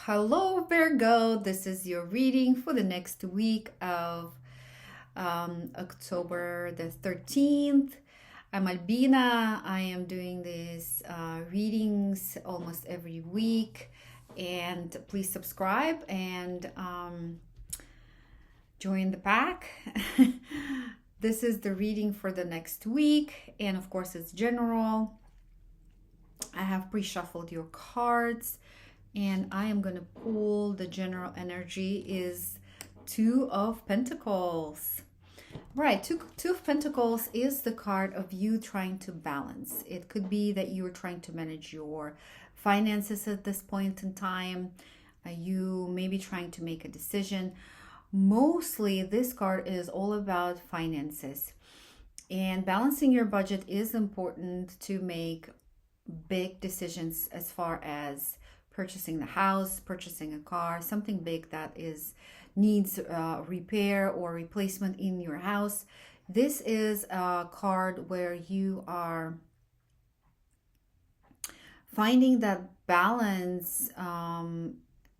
Hello, Virgo. This is your reading for the next week of October the 13th. I'm Albina. I am doing these readings almost every week. And please subscribe and join the pack. This is the reading for the next week. And of course, it's general. I have pre shuffled your cards and I am going to pull the general energy is Two of Pentacles. Right, two of Pentacles is the card of you trying to balance. It could be that you're trying to manage your finances at this point in time. You may be trying to make a decision. Mostly, this card is all about finances. And balancing your budget is important to make big decisions as far as purchasing the house, purchasing a car, something big that needs repair or replacement in your house. This is a card where you are finding that balance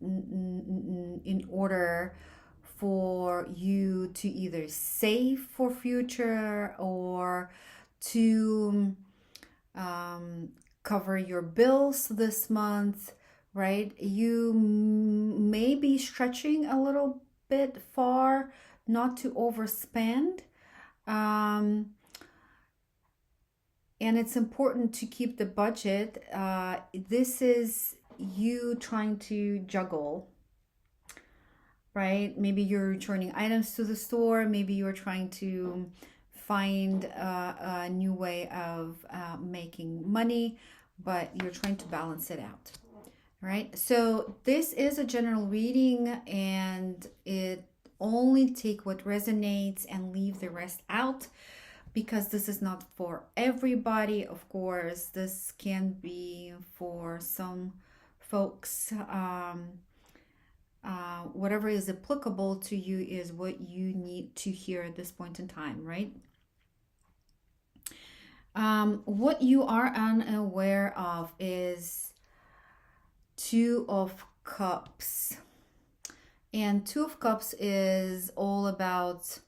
in order for you to either save for future or to cover your bills this month, right? You may be stretching a little bit far, not to overspend. And it's important to keep the budget. This is you trying to juggle, right? Maybe you're returning items to the store. Maybe you're trying to find a new way of making money, but you're trying to balance it out. Right? So this is a general reading and it only take what resonates and leave the rest out because this is not for everybody. Of course, this can be for some folks. Whatever is applicable to you is what you need to hear at this point in time, right? What you are unaware of is Two of Cups. And Two of Cups is all about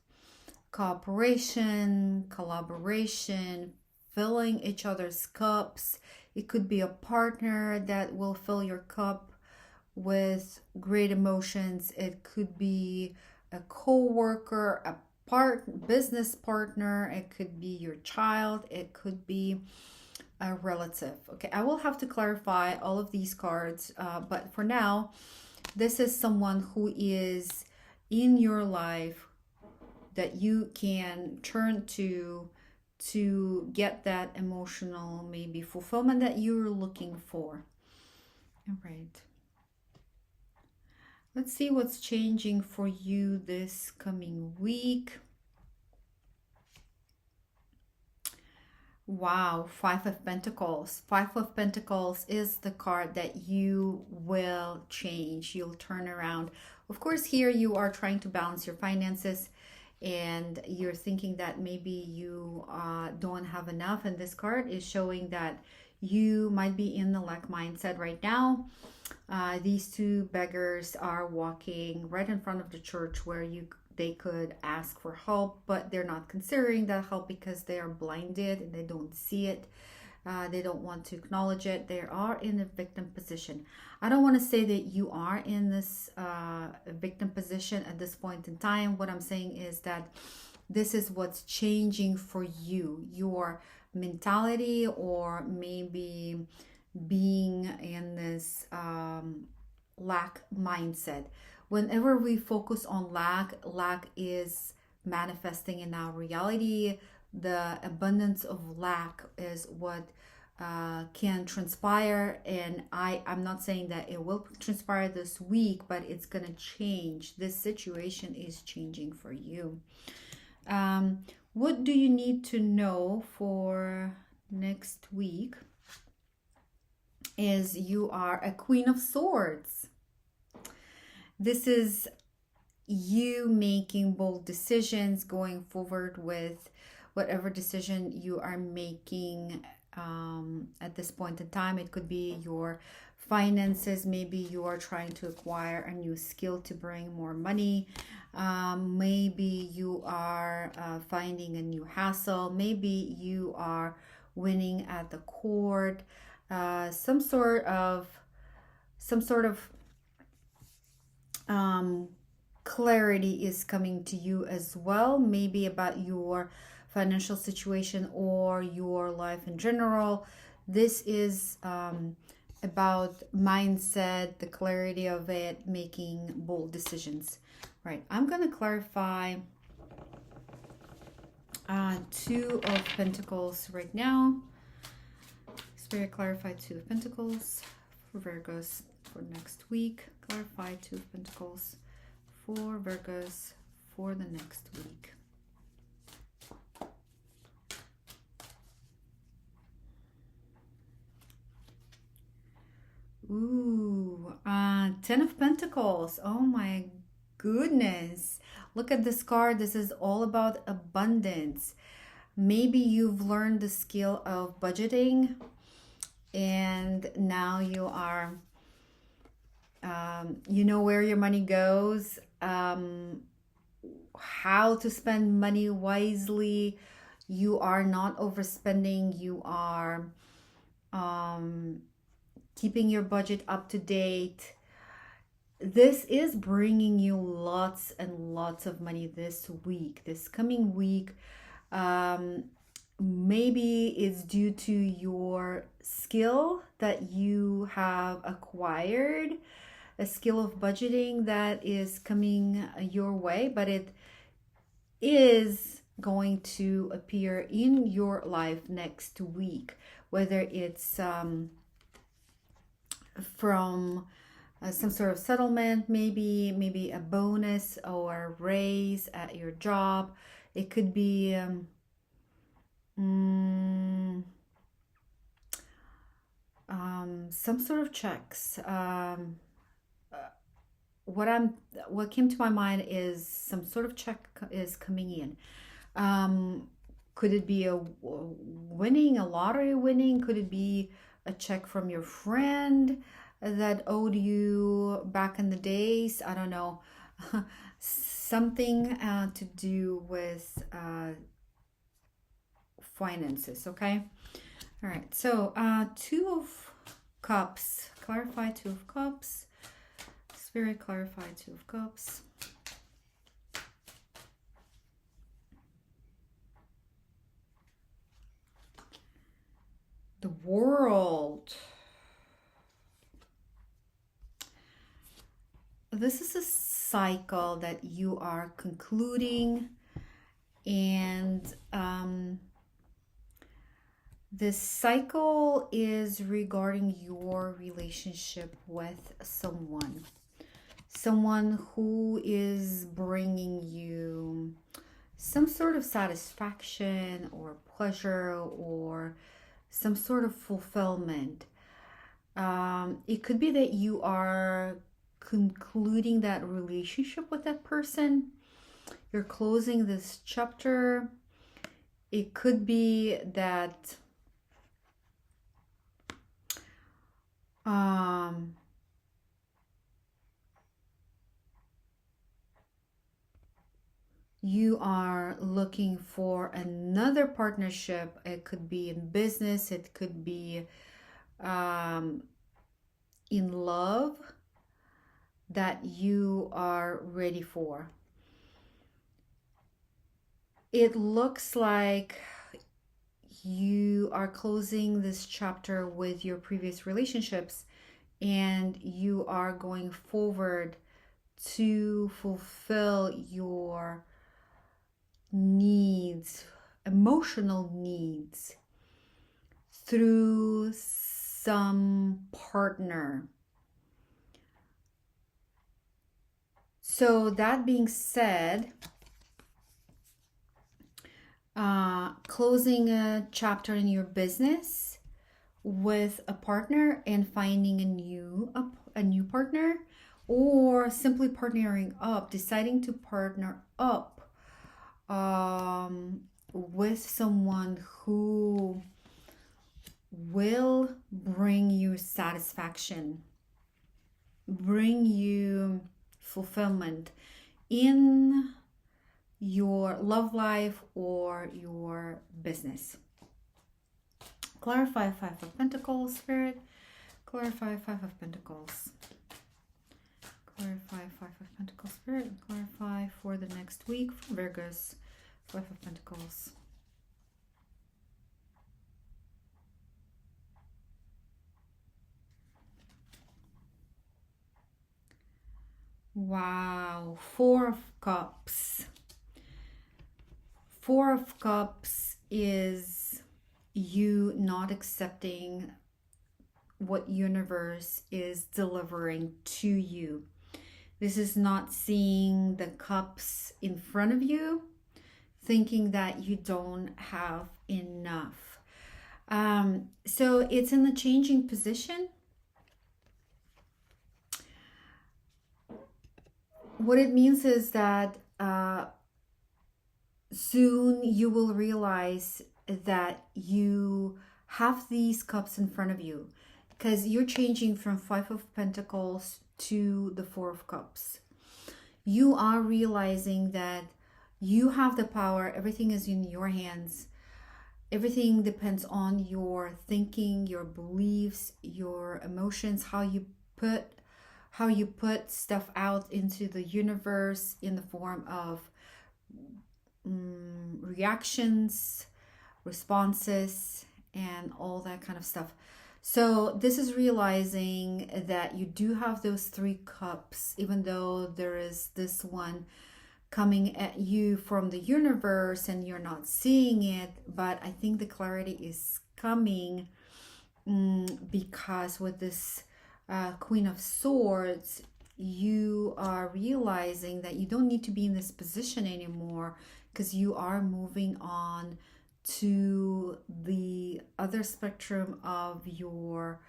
cooperation, collaboration, filling each other's cups. It could be a partner that will fill your cup with great emotions. It could be a co-worker, a business partner. It could be your child. It could be a relative. Okay, I will have to clarify all of these cards, but for now, this is someone who is in your life that you can turn to get that emotional, maybe fulfillment that you're looking for. All right. Let's see what's changing for you this coming week. Wow, Five of Pentacles. Five of Pentacles is the card that you will change. You'll turn around. Of course, here you are trying to balance your finances and you're thinking that maybe you don't have enough. And this card is showing that you might be in the lack mindset right now. These two beggars are walking right in front of the church where they could ask for help, but they're not considering that help because they are blinded and they don't see it. They don't want to acknowledge it. They are in a victim position. I don't want to say that you are in this victim position at this point in time. What I'm saying is that this is what's changing for you, your mentality, or maybe being in this lack mindset. Whenever we focus on lack is manifesting in our reality. The abundance of lack is what can transpire, and I'm not saying that it will transpire this week, but it's gonna change. This situation is changing for you. What do you need to know for next week is you are a Queen of Swords. This is you making bold decisions, going forward with whatever decision you are making at this point in time. It could be your finances. Maybe you are trying to acquire a new skill to bring more money. Maybe you are finding a new hassle. Maybe you are winning at the court. Some sort of clarity is coming to you as well, maybe about your financial situation or your life in general. This is about mindset, the clarity of it, making bold decisions. Right, I'm going to clarify Two of Pentacles right now. Spirit, clarify Two of Pentacles for Virgos for next week. Clarify Two of Pentacles for Virgos for the next week. Ooh, Ten of Pentacles. Oh my goodness. Look at this card. This is all about abundance. Maybe you've learned the skill of budgeting and now you are, you know where your money goes, how to spend money wisely. You are not overspending. You are keeping your budget up to date. This is bringing you lots and lots of money this week, this coming week. Maybe it's due to your skill that you have acquired, a skill of budgeting that is coming your way, but it is going to appear in your life next week, whether it's from some sort of settlement, maybe a bonus or a raise at your job. It could be some sort of checks. What came to my mind is some sort of check is coming in. Could it be a lottery winning? Could it be a check from your friend that owed you back in the days? I don't know. Something to do with finances, okay? All right, so Two of Cups. Clarify Two of Cups. Spirit, clarify Two of Cups. The World. This is a cycle that you are concluding, and this cycle is regarding your relationship with someone who is bringing you some sort of satisfaction or pleasure or some sort of fulfillment. It could be that you are concluding that relationship with that person. You're closing this chapter. It could be that you are looking for another partnership. It could be in business. It could be in love that you are ready for. It looks like you are closing this chapter with your previous relationships and you are going forward to fulfill your needs, emotional needs, through some partner. So that being said, closing a chapter in your business with a partner and finding a new partner, or simply partnering up, deciding to partner up with someone who will bring you satisfaction, bring you fulfillment in your love life or your business. Clarify Five of Pentacles, Spirit. Clarify Five of Pentacles. Clarify Five of Pentacles, Spirit. Clarify for the next week for Virgos. Five of Pentacles. Wow. Four of Cups. Four of Cups is you not accepting what universe is delivering to you. This is not seeing the cups in front of you, thinking that you don't have enough. So it's in the changing position. What it means is that soon you will realize that you have these cups in front of you, because you're changing from Five of Pentacles to the Four of Cups. You are realizing that you have the power. Everything is in your hands. Everything depends on your thinking, your beliefs, your emotions, how you put stuff out into the universe in the form of reactions, responses, and all that kind of stuff. So this is realizing that you do have those three cups, even though there is this one coming at you from the universe and you're not seeing it. But I think the clarity is coming because with this Queen of Swords, you are realizing that you don't need to be in this position anymore, because you are moving on to the other spectrum of your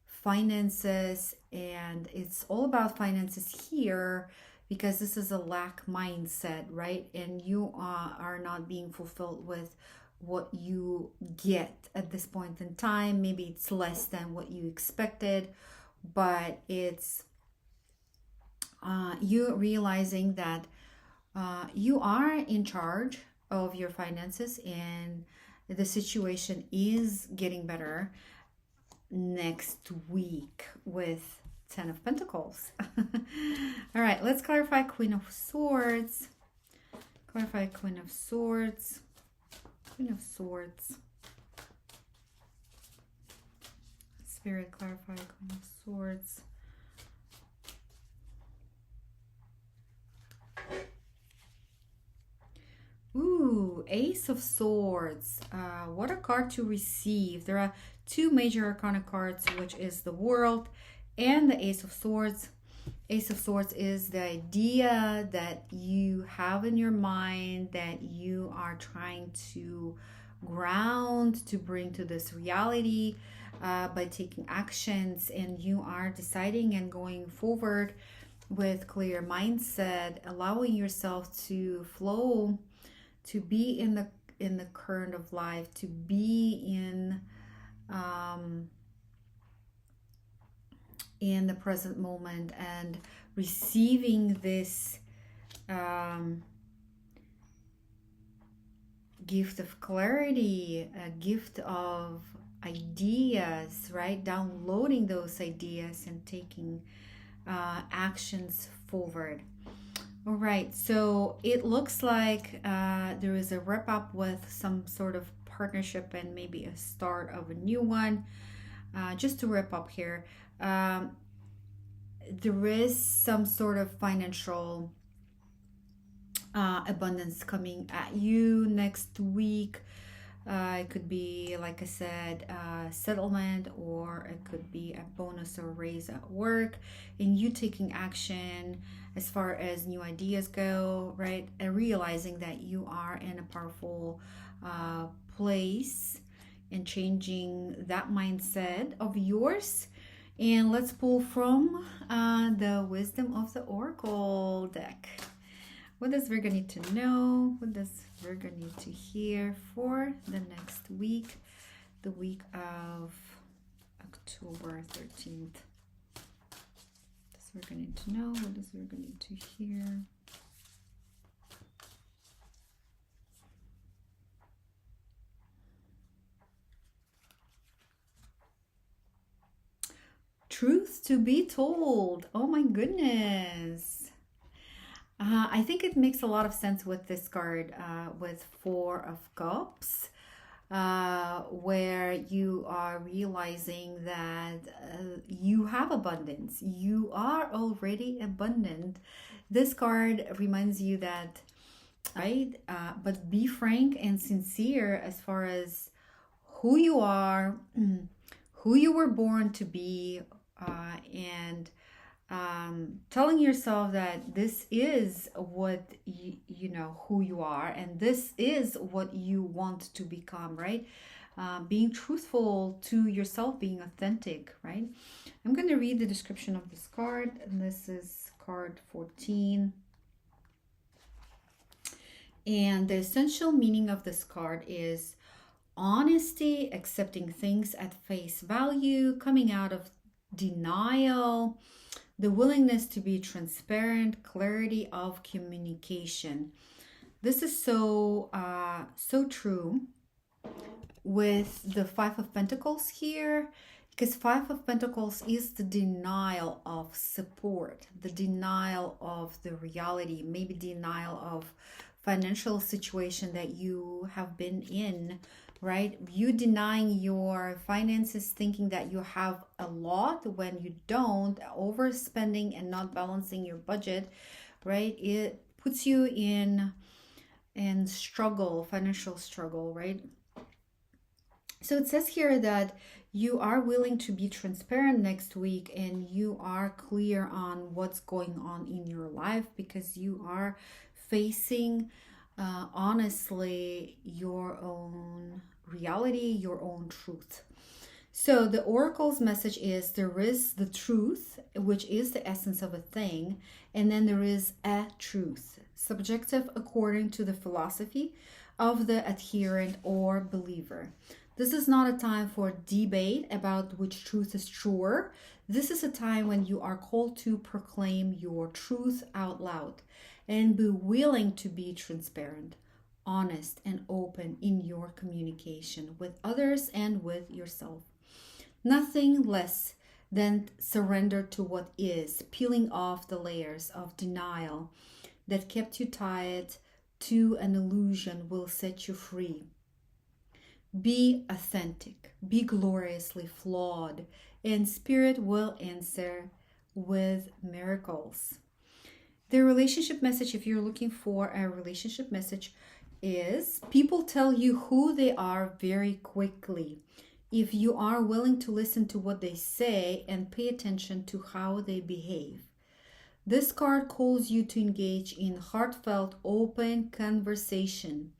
finances. And it's all about finances here, because this is a lack mindset, right? And you are not being fulfilled with what you get at this point in time. Maybe it's less than what you expected, but it's you realizing that you are in charge of your finances, and the situation is getting better next week with 10 of Pentacles. All right, let's clarify Queen of Swords. Clarify Queen of Swords. Queen of Swords. Spirit, clarify Queen of Swords. Ooh, Ace of Swords. What a card to receive. There are two major arcana cards, which is the World and the Ace of Swords. Ace of Swords is the idea that you have in your mind that you are trying to ground, to bring to this reality by taking actions, and you are deciding and going forward with clear mindset, allowing yourself to flow, to be in the current of life, to be in the present moment, and receiving this gift of clarity, a gift of ideas, right? Downloading those ideas and taking actions forward. All right, so it looks like there is a wrap up with some sort of partnership and maybe a start of a new one. Just to wrap up here, there is some sort of financial abundance coming at you next week. It could be, like I said, settlement, or it could be a bonus or raise at work, and you taking action as far as new ideas go, right? And realizing that you are in a powerful place and changing that mindset of yours. And let's pull from the Wisdom of the Oracle deck. What does Virgo need to know? What does Virgo need to hear for the next week? the week of October 13th. That's what we're going to know. What is we're going to hear? Truth to be told. Oh my goodness. I think it makes a lot of sense with this card, with Four of Cups, where you are realizing that you have abundance. You are already abundant. This card reminds you that, right? But be frank and sincere as far as who you are, who you were born to be, and telling yourself that this is what you know who you are, and this is what you want to become, right? Being truthful to yourself, being authentic, right? I'm going to read the description of this card, and this is card 14. And the essential meaning of this card is honesty, accepting things at face value, coming out of denial, the willingness to be transparent, clarity of communication. This is so true with the Five of Pentacles here, because Five of Pentacles is the denial of support, the denial of the reality, maybe denial of financial situation that you have been in, right? You denying your finances, thinking that you have a lot when you don't, overspending and not balancing your budget, right? It puts you in struggle, financial struggle, right? So it says here that you are willing to be transparent next week, and you are clear on what's going on in your life, because you are facing honestly your own reality, your own truth. So the oracle's message is there is the truth, which is the essence of a thing, and then there is a truth, subjective according to the philosophy of the adherent or believer. This is not a time for debate about which truth is truer. This is a time when you are called to proclaim your truth out loud and be willing to be transparent, honest, and open in your communication with others and with yourself. Nothing less than surrender to what is, peeling off the layers of denial that kept you tied to an illusion will set you free. Be authentic, be gloriously flawed, and Spirit will answer with miracles. The relationship message, if you're looking for a relationship message, is people tell you who they are very quickly. If you are willing to listen to what they say and pay attention to how they behave. This card calls you to engage in heartfelt, open conversation.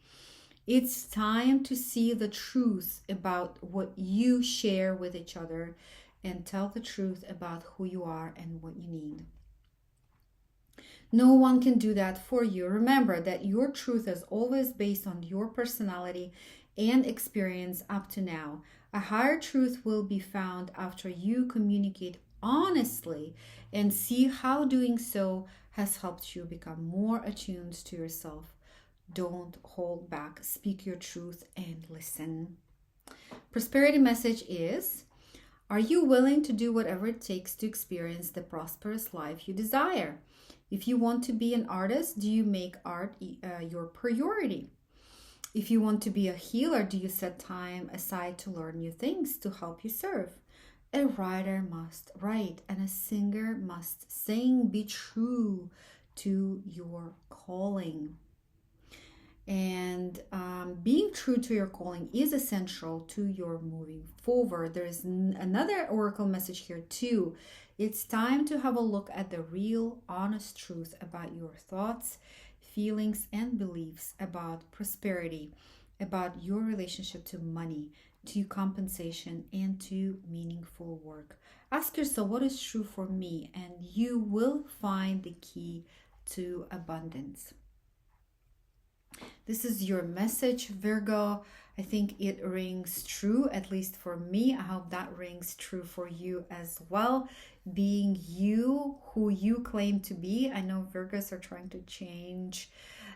It's time to see the truth about what you share with each other and tell the truth about who you are and what you need. No one can do that for you. Remember that your truth is always based on your personality and experience up to now. A higher truth will be found after you communicate honestly and see how doing so has helped you become more attuned to yourself. Don't hold back. Speak your truth and listen. Prosperity message is, are you willing to do whatever it takes to experience the prosperous life you desire? If you want to be an artist, do you make art your priority? If you want to be a healer, do you set time aside to learn new things to help you serve? A writer must write, and a singer must sing. Be true to your calling. And being true to your calling is essential to your moving forward. There's another oracle message here too. It's time to have a look at the real, honest truth about your thoughts, feelings, and beliefs about prosperity, about your relationship to money, to compensation, and to meaningful work. Ask yourself, what is true for me? And you will find the key to abundance. This is your message, Virgo. I think it rings true, at least for me. I hope that rings true for you as well. Being you, who you claim to be. I know Virgos are trying to change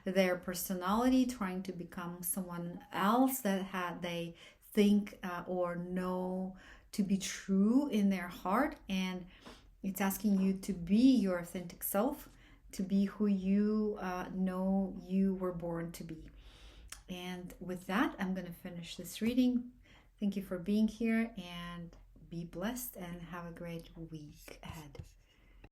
their personality, trying to become someone else that they think or know to be true in their heart. And it's asking you to be your authentic self, to be who you know you were born to be. And with that, I'm going to finish this reading. Thank you for being here, and be blessed and have a great week ahead.